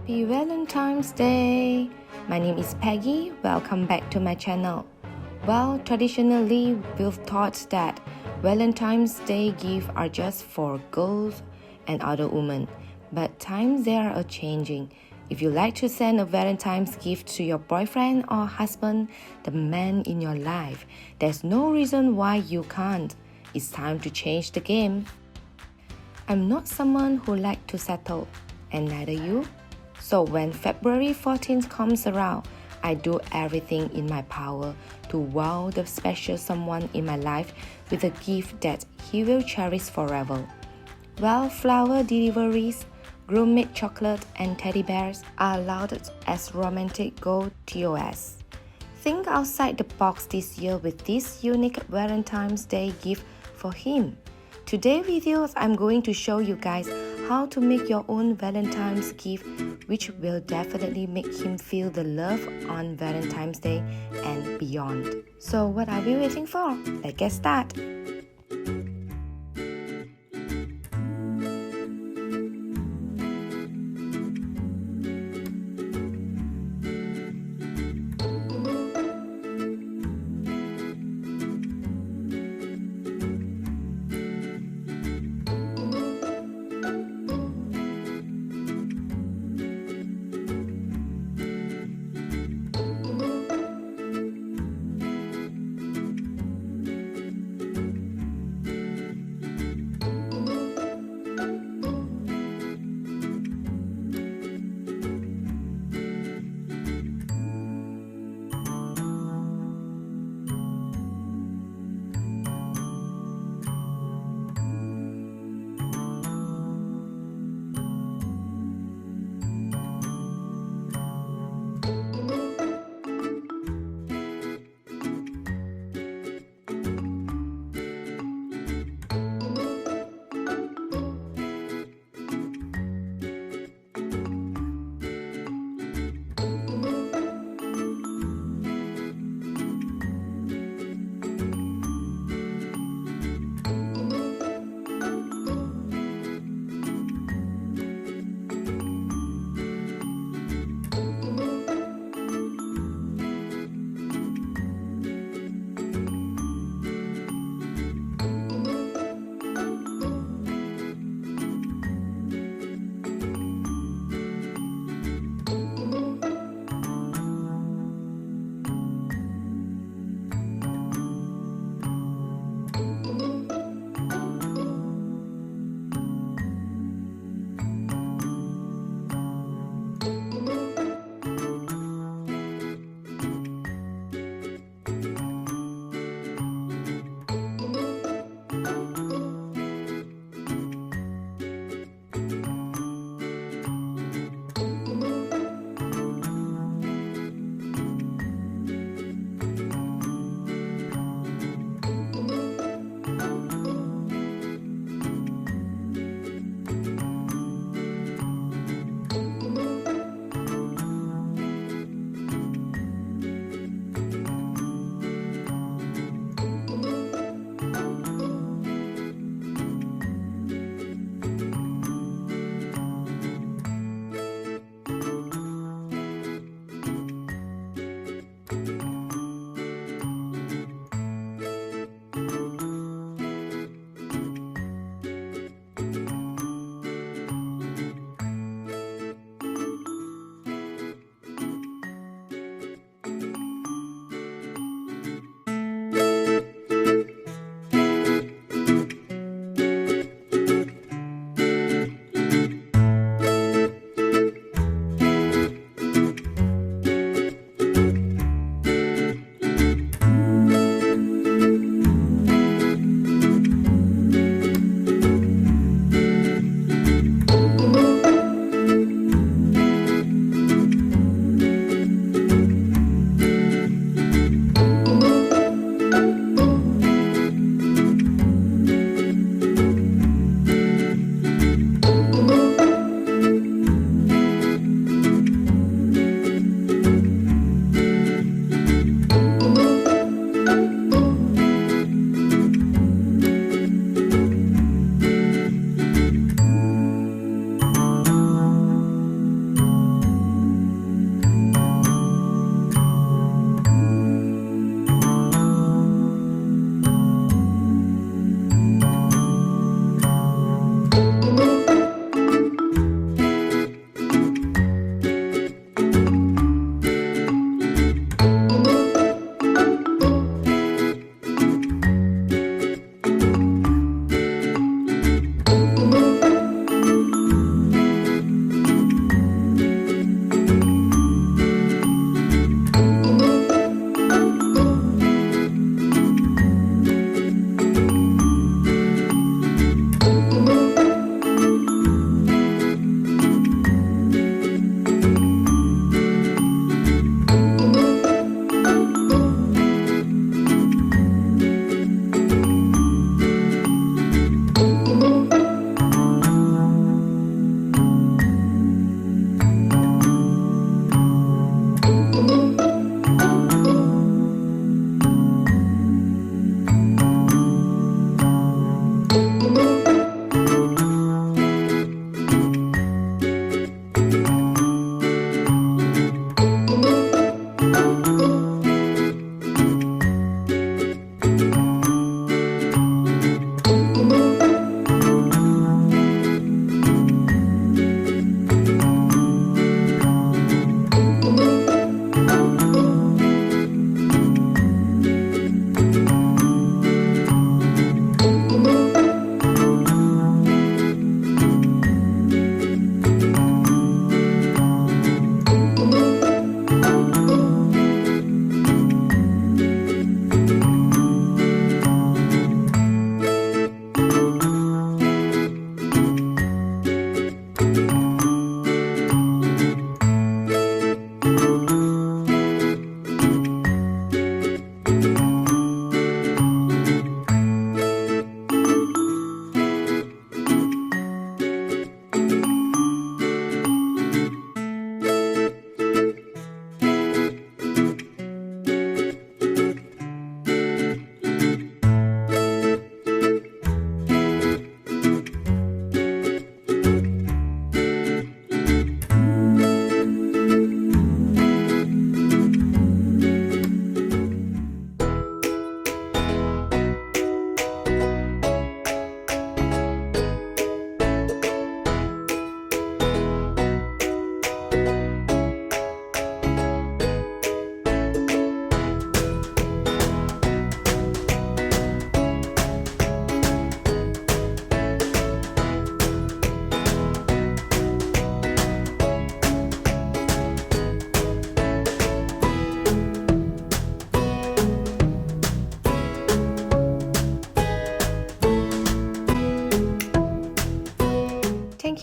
Happy Valentine's Day! My name is Peggy. Welcome back to my channel. Well, traditionally, we've thought that Valentine's Day gifts are just for girls and other women. But times they are changing. If you like to send a Valentine's gift to your boyfriend or husband, the man in your life, there's no reason why you can't. It's time to change the game. I'm not someone who likes to settle, and neither you. So when February 14th comes around, I do everything in my power to wow the special someone in my life with a gift that he will cherish forever. Well, flower deliveries, groom-made chocolate, and teddy bears are lauded as romantic gold TOS. Think outside the box this year with this unique Valentine's Day gift for him. Today's video, I'm going to show you guys how to make your own Valentine's gift, which will definitely make him feel the love on Valentine's Day and beyond. So what are we waiting for? Let's get started.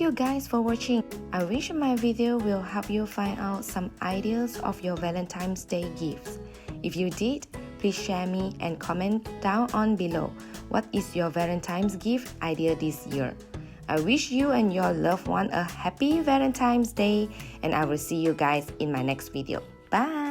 you guys for watching. I wish my video will help you find out some ideas of your Valentine's Day gifts. If you did, please share me and comment down on below. What is your Valentine's gift idea this year? I wish you and your loved one a happy Valentine's Day, and I will see you guys in my next video. Bye!